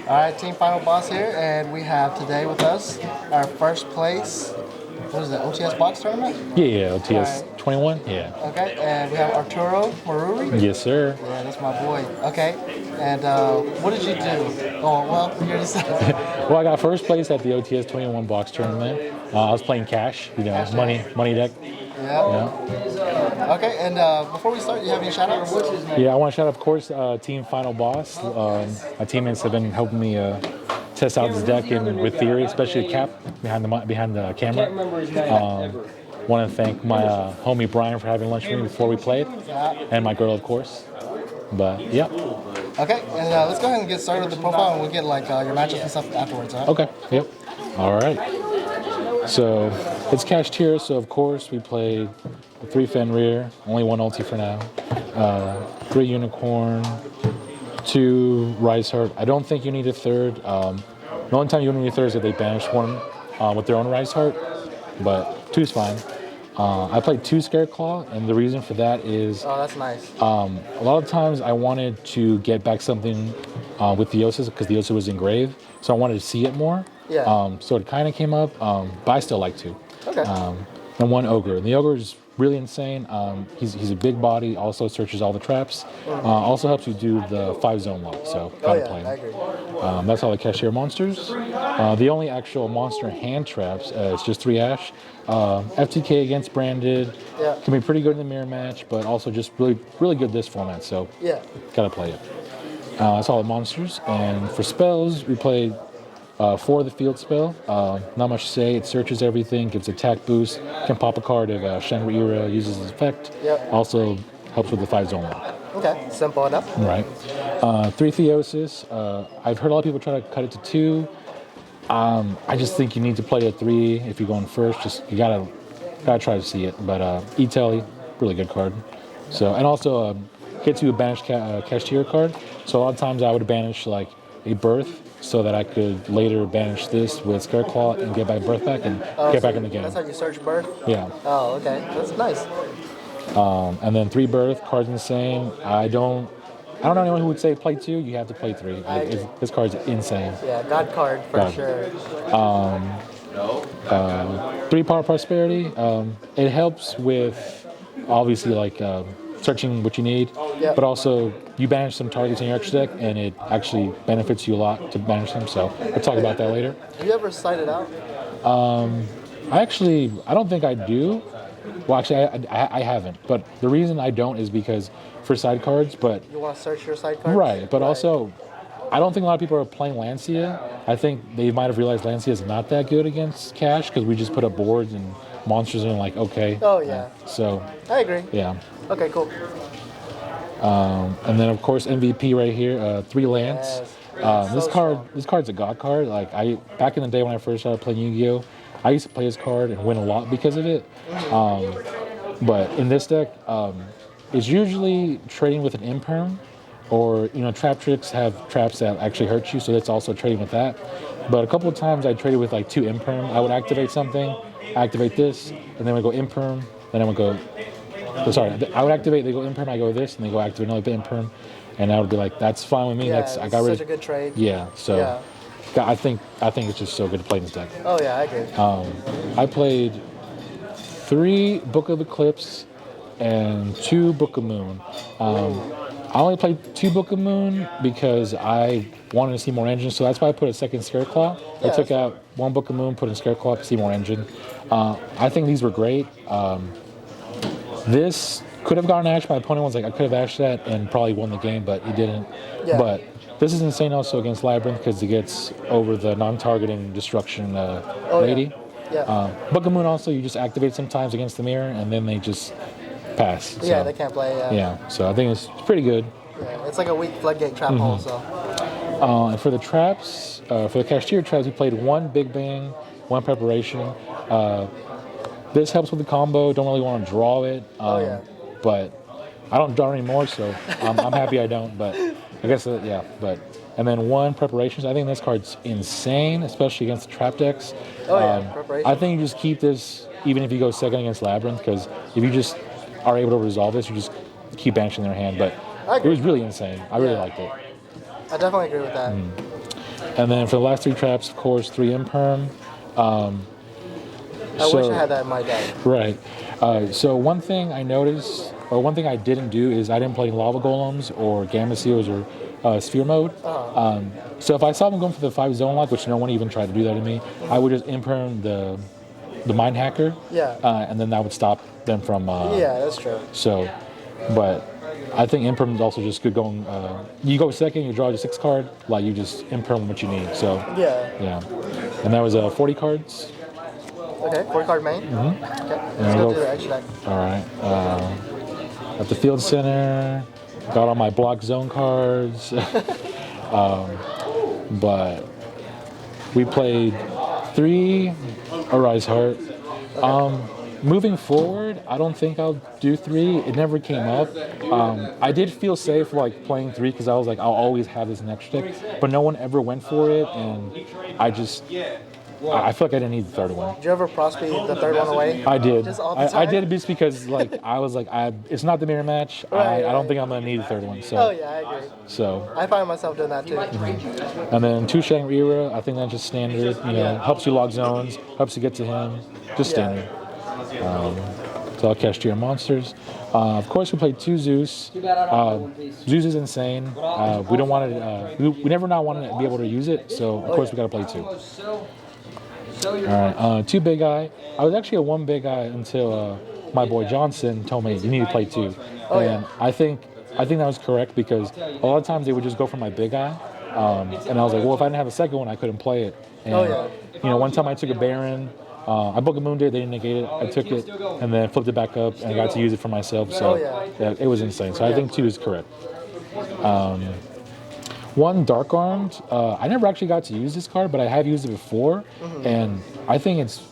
All right, team final boss here, and we have today with us our first place. What is that? OTS box tournament? Yeah, OTS Alright. 21. Yeah. Okay, and we have Arturo Maruri. Yes, sir. Yeah, that's my boy. Okay, and what did you do? Oh, well, you already said. Well, I got first place at the OTS 21 box tournament. I was playing cash, Cash money deck. Yeah. Okay, and before we start, you have any shout outs? Yeah, I want to shout out, of course, Team Final Boss. My teammates have been helping me test out this deck and with theory, especially Cap behind the camera. Want to thank my homie Brian for having lunch with me before we played, and my girl, of course. But yeah. Okay, and let's go ahead and get started with the profile, and we'll get like your matchups and stuff afterwards. Right? Okay. Yep. All right. So it's Kashtira, so of course we played 3 Fenrir, only 1 ulti for now, 3 Unicorn, 2 Rice Heart. I don't think you need a third. The only time you need a third is if they banish one with their own Rice Heart, but 2's fine. I played 2 Scare Claw, and the reason for that is Oh, that's nice. a lot of times I wanted to get back something with the Yosa because the Yosa was engraved, so I wanted to see it more. Yeah. So it kind of came up, but I still like 2. Okay. And 1 Ogre. And the Ogre is really insane. He's a big body, also searches all the traps, also helps you do the 5 zone lock, so Oh gotta yeah, play I him. agree. That's all the Kashtira monsters. The only actual monster hand traps is just 3 Ash. FTK against Branded Yeah. can be pretty good in the mirror match, but also just really good this format, so Yeah. gotta play it. That's all the monsters. And for spells, we played 4 of the field spell. Not much to say. It searches everything, gives attack boost, can pop a card if Shangri-Ira uses its effect. Yep. Also helps with the 5 zone lock. Okay, simple enough. Right. 3 Theosis. I've heard a lot of people try to cut it to 2. I just think you need to play a 3 if you're going first. Just you gotta try to see it. But E-Telly, really good card. So and also gets you a banished Kashtira card. So a lot of times I would banish like a Birth so that I could later banish this with Scare Claw and get my Birth back and get back in the game. That's how you search birth? Yeah. Oh, okay. That's nice. And then 3 Birth, card's insane. I don't know anyone who would say play 2. You have to play 3. This card's insane. Yeah, God card for God. sure. 3 Power Prosperity. It helps with obviously like searching what you need, Yep. but also you banish some targets in your extra deck, and it actually benefits you a lot to banish them. So we'll talk about that later. Have you ever cited out? I don't think I do. Well, actually, I haven't. But the reason I don't is because for side cards, but You want to search your side cards? right. But also, I don't think a lot of people are playing Lancia. I think they might have realized Lancia is not that good against cash because we just put up boards and monsters and like okay. Oh yeah. So I agree. yeah. Okay, cool. And then of course MVP right here, 3 Lance. Yes. This So card, strong. this card's a god card. Like back in the day when I first started playing Yu-Gi-Oh, I used to play this card and win a lot because of it. But in this deck, it's usually trading with an Imperm, or trap tricks have traps that actually hurt you, so it's also trading with that. But a couple of times I traded with like 2 Imperm. I would activate something, activate this, and then we go Imperm, then I would go. Sorry, I would activate. They go Imperm, I go this, and they go activate another Imperm, and I would be like, that's fine with me. Yeah, I it's got rid such a good trade. Yeah, so Yeah. I think it's just so good to play in this deck. Oh yeah, I agree. I played 3 Book of Eclipse and 2 Book of Moon. I only played 2 Book of Moon because I wanted to see more engine, so that's why I put a second Scare Claw. I Yeah, took out 1 Book of Moon, put in Scare Claw to see more engine. I think these were great. This could have gotten Ash. My opponent was like, I could have Ashed that and probably won the game, but he didn't. Yeah. But this is insane also against Labyrinth because it gets over the non-targeting destruction lady. Yeah. Book of Moon also, you just activate sometimes against the mirror and then they just pass. Yeah, So, they can't play. yeah, so I think it's pretty good. Yeah, it's like a weak floodgate trap hole. So. And for the traps, for the Kashtira traps, we played 1 Big Bang, 1 Preparation. This helps with the combo. Don't really want to draw it. Yeah. But I don't draw anymore, so I'm happy I don't. But I guess, yeah. But and then 1 Preparations. I think this card's insane, especially against the trap decks. Oh yeah, Preparation. I think you just keep this even if you go second against Labyrinth, because if you just are able to resolve this, you just keep banishing their hand. But I it agree. was really insane. I really Yeah. liked it. I definitely agree with that. And then for the last 3 traps, of course, 3 imperm. I wish I had that in my deck. Right. So one thing I noticed, or one thing I didn't do, is I didn't play lava golems or gamma seals or sphere mode. So if I saw them going for the 5 zone lock, which no one even tried to do that to me, I would just imperm the mind hacker. Yeah. And then that would stop them from. Yeah, that's true. So, but I think imperm is also just good going. You go second, you draw your 6 card, like you just imperm what you need. So. Yeah. And that was 40 cards. Okay, 4-card main. Okay, let's go do the extra deck. All right. At the field center, got all my block zone cards. But we played 3 Arise Heart. Moving forward, I don't think I'll do 3. It never came up. I did feel safe like playing 3 because I was like, I'll always have this next deck. But no one ever went for it, and I feel like I didn't need the 3rd one. Did you ever prosper the 3rd one away? I did. Just all the time? I did just because like I was like, it's not the mirror match. I don't think I'm gonna need the 3rd one. So. Oh yeah, I agree. So. I find myself doing that too. And then 2 Shangri-La, I think that's just standard. You know, helps you log zones, helps you get to him. Just standard. So I'll Kashtira monsters. Of course, we played 2 Zeus. Zeus is insane. We don't want to. We never not wanted to be able to use it. So of course we got to play 2. All right, 2 big eye. I was actually a 1 big eye until my boy Johnson told me you need to play 2, and I think that was correct because a lot of times they would just go for my big eye, and I was like, well, if I didn't have a second one, I couldn't play it. And you know, one time I took a Baron. I booked a Moon Day, they didn't negate it. I took it and then flipped it back up and I got to use it for myself. So yeah, it was insane. So I think 2 is correct. 1 Dark Armed. I never actually got to use this card, but I have used it before, and I think it's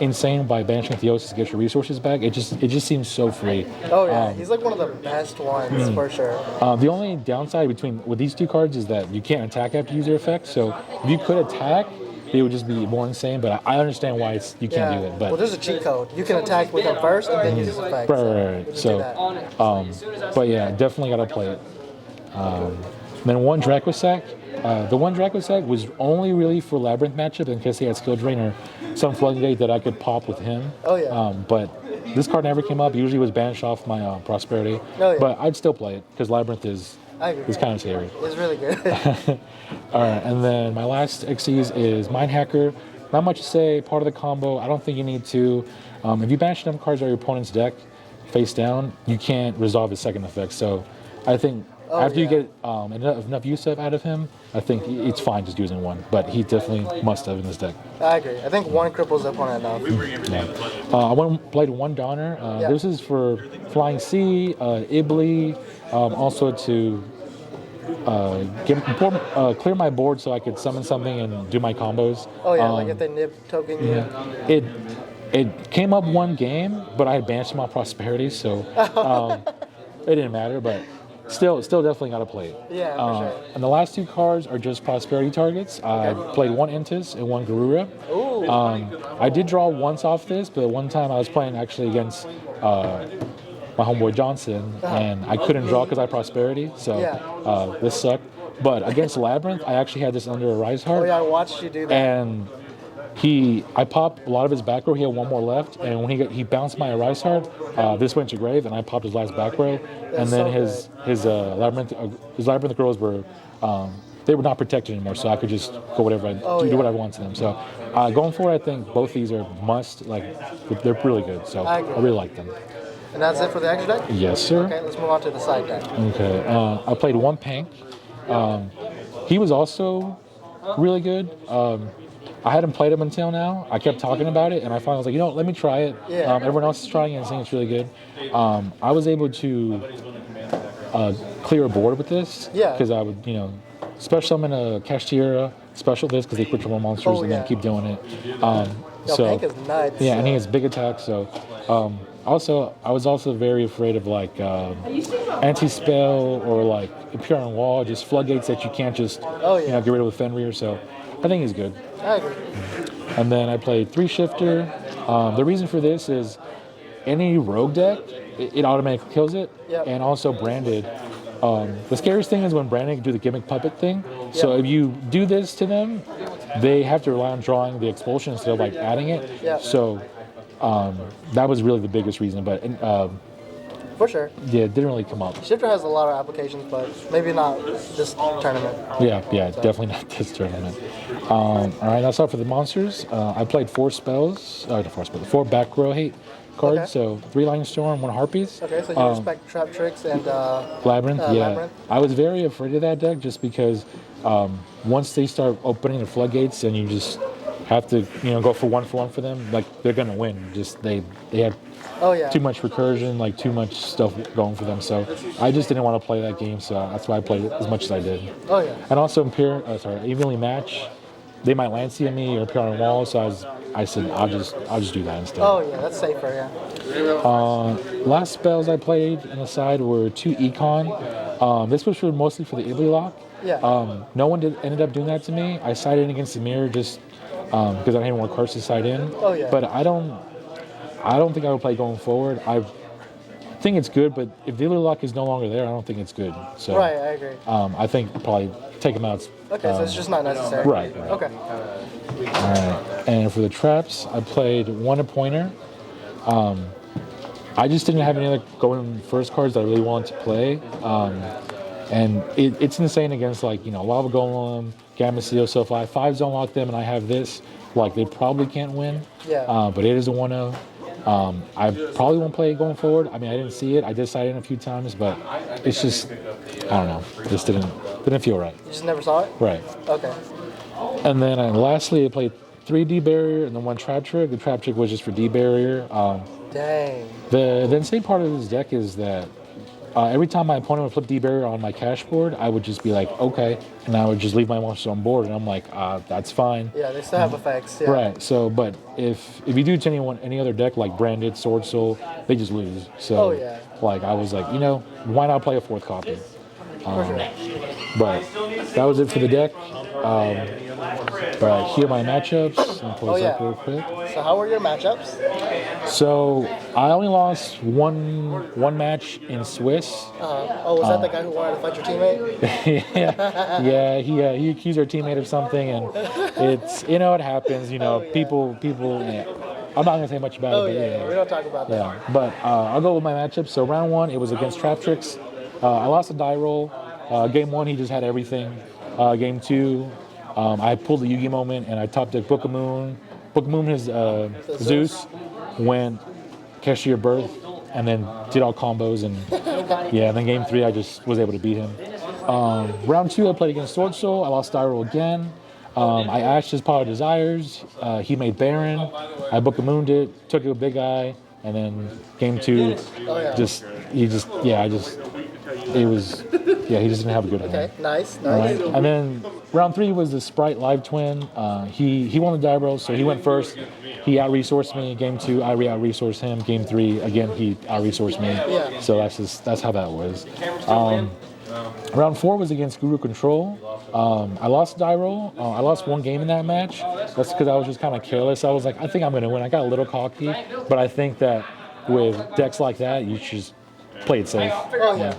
insane by banishing Theosis to get your resources back. It just seems so free. Oh yeah, he's like one of the best ones for sure. The only downside with these 2 cards is that you can't attack after you use your effect. So if you could attack, it would just be more insane, but I understand why you can't do it. But well, there's a cheat code. You can attack with him first and then use his effect. Right. So, but yeah, definitely got to play it. Then 1 Dracosac. The 1 Dracosac was only really for Labyrinth matchup in case he had Skill Drain or some Floodgate that I could pop with him. Oh yeah. But this card never came up. Usually was banished off my Prosperity. Oh, yeah. But I'd still play it because Labyrinth is kind of scary. It's really good. All right, and then my last Xyz is Mind Hacker. Not much to say, part of the combo. I don't think you need to. If you banish enough cards out of your opponent's deck face down, you can't resolve his second effect. So I think after you get enough use out of him, I think it's fine just using 1. But he definitely must have in his deck. I agree. I think 1 cripples the opponent enough. I played 1 Donner. This is for Flying Sea, Ibli, also to clear my board so I could summon something and do my combos. Oh yeah, like if they nib token you. It came up 1 game, but I had banished my Prosperity, so it didn't matter. But still definitely got to play it. Yeah, for sure. And the last 2 cards are just Prosperity targets. I played 1 Intis and 1 Garura. Ooh. I did draw once off this, but one time I was playing actually against my homeboy Johnson, and I couldn't draw because I had Prosperity, so this sucked. But against Labyrinth, I actually had this under a Rise Heart. Oh yeah, I watched you do that. And I popped a lot of his back row. He had 1 more left, and when he bounced my Arise Heart, this went to grave, and I popped his last back row. And then his labyrinth girls were they were not protected anymore, so I could just go do what I want to them. So going forward, I think both these are must. Like they're really good. So I really like them. And that's it for the extra deck? Yes, sir. Okay, let's move on to the side deck. Okay, I played 1 Pank. He was also really good. I hadn't played him until now. I kept talking about it, and I finally was like, you know what, let me try it. Everyone else is trying it and saying it's really good. I was able to clear a board with this because I would, special summon a Kashtira, special this because they quit more monsters and then keep doing it. Pank is nuts. Yeah, and he has big attack, so... Also, I was also very afraid of like anti-spell or like Impure on Wall, just floodgates that you can't just get rid of with Fenrir. So I think he's good. I agree. And then I played 3 Shifter. The reason for this is any rogue deck, it automatically kills it, and also branded. The scariest thing is when branded can do the gimmick puppet thing. So Yep. if you do this to them, they have to rely on drawing the expulsion instead of like adding it. Yep. So that was really the biggest reason. But For sure. yeah, it didn't really come up. Shifter has a lot of applications, but maybe not this tournament. Yeah, definitely not this tournament. All right, that's all for the monsters. I played 4 spells, not 4 spells, 4 back row hate cards. Okay. So 3 Lightning Storm, 1 Harpies. Okay, so you respect Trap Tricks and Labyrinth, yeah. Labyrinth? I was very afraid of that deck just because once they start opening the floodgates and you just have to, go for one for them, like they're gonna win. Just they have Oh yeah. too much recursion, like too much stuff going for them. So I just didn't want to play that game, so that's why I played it as much as I did. Oh yeah. And also evenly match, they might Lancey at me or appear on a wall, so I said I'll just do that instead. Oh yeah, that's safer. Yeah. Last spells I played on the side were 2 Econ. This was mostly for the Ibly lock. Yeah. No one ended up doing that to me. I sided in against the mirror just because I didn't want cards to side in. Oh yeah. But I don't think I would play going forward. I think it's good, but if the Ibly lock is no longer there, I don't think it's good. So Right, I agree. I think probably take them out. Okay, so it's just not necessary. Right. Okay. All right. And for the traps, I played 1 Appointer. I just didn't have any other going first cards that I really wanted to play. And it's insane against Lava Golem, Gamma Seal. So if I 5 zone lock them and I have this, they probably can't win. Yeah. But it is a 1-0. I probably won't play it going forward. I mean, I didn't see it. I did side in a few times, but it's just, I don't know. It just didn't feel right. You just never saw it? Right. Okay. And then lastly, I played 3 D barrier and then 1 trap trick. The trap trick was just for D barrier. Dang. The insane part of this deck is that every time my opponent would flip D barrier on my cash board, I would just be like, okay, and I would just leave my monster on board, and I'm like, that's fine. Yeah, they still have effects. Yeah. Right. So, but if you do it to any other deck like Branded, Sword Soul, they just lose. So, Oh, yeah. I was like, why not play a 4th copy? For sure. But that was it for the deck. But here are my matchups. I'll pull Oh this yeah. up real quick. So how were your matchups? So I only lost one match in Swiss. Oh, was that the guy who wanted to fight your teammate? yeah. He accused our teammate of something, and it's it happens. People. Yeah. I'm not gonna say much about Oh it, but yeah, we don't talk about that. yeah. But I'll go with my matchup. So round 1, it was against Trap Tricks. I lost a die roll. Game 1, he just had everything. Game 2, I pulled the Yugi moment and I top decked Book of Moon. Book of Moon has Zeus, went Kashtira Birth, and then did all combos. And yeah, and then game 3, I just was able to beat him. Round 2, I played against Sword Soul. I lost die roll again. I ashed his Power Desires. He made Baron. I Book of Mooned it, took it with Big Eye, and then game 2, he just didn't have a good hand. Okay, nice. Right. And then round 3 was the Sprite Live Twin. He won the die roll, so he went first. He out-resourced me. Game 2, I out-resourced him. Game 3, again, he out-resourced me. Yeah. So that's how that was. Round 4 was against Guru Control. I lost die roll. I lost 1 game in that match. That's because I was just kind of careless. I was like, I think I'm going to win. I got a little cocky, but I think that with decks like that, you should just play it safe. Oh yeah.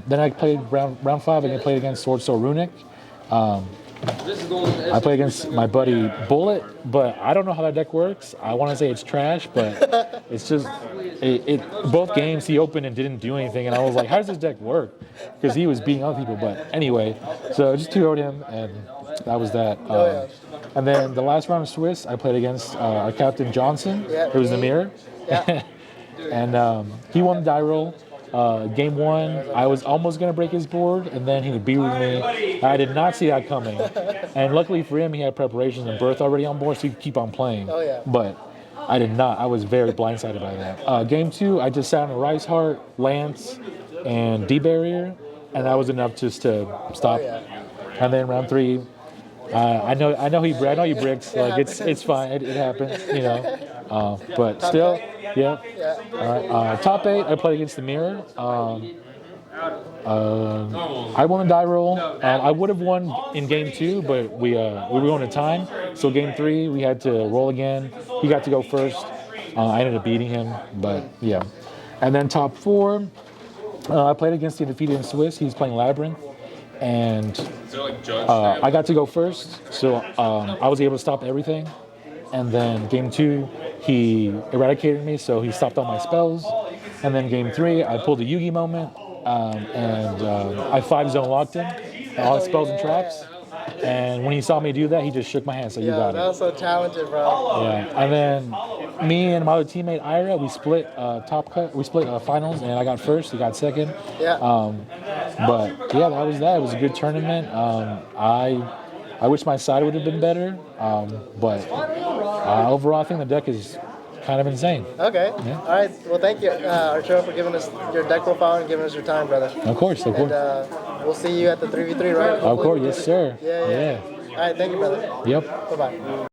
Then I played round 5. I played against Sword Soul Runic. I played against my buddy Bullet, but I don't know how that deck works. I want to say it's trash, but it's just both games he opened and didn't do anything, and I was like, how does this deck work? Because he was beating other people. But anyway, so I just 2-0'd him, and that was that. And then the last round of Swiss, I played against our captain Johnson. Yeah, It was the mirror. Yeah. And he won the die roll. Game 1, I was almost going to break his board, and then he beat me. I did not see that coming. And luckily for him, he had preparations and Birth already on board, so he could keep on playing. Oh, yeah. But I did not. I was very blindsided by that. Game 2, I just sat on a Rice Heart, Lance, and D-Barrier, and that was enough just to stop. Oh, yeah. And then round 3, I know he bricks. Like it's fine. It happens, but still, yeah. All right. Top 8, I played against the Mirror. I won a die roll. I would have won in game 2, but we were going to time. So game 3, we had to roll again. He got to go first. I ended up beating him, but yeah. And then top 4, I played against the undefeated in Swiss. He's playing Labyrinth, and I got to go first, so I was able to stop everything. And then game 2, he eradicated me, so he stopped all my spells. And then game 3, I pulled a Yugi moment, and I 5-zone locked him, all his spells and traps. And when he saw me do that, he just shook my hand, so you got that it. was so talented, bro. Yeah, and then me and my other teammate Ira, we split top cut. We split finals, and I got first. He got second. Yeah. But yeah, that was that. It was a good tournament. I wish my side would have been better, but overall, I think the deck is kind of insane. Okay. Yeah. All right. Well, thank you, Arturo, for giving us your deck profile and giving us your time, brother. Of course, of course. And we'll see you at the 3v3, right? Of course, yes, sir. Yeah. All right. Thank you, brother. Yep. Bye-bye.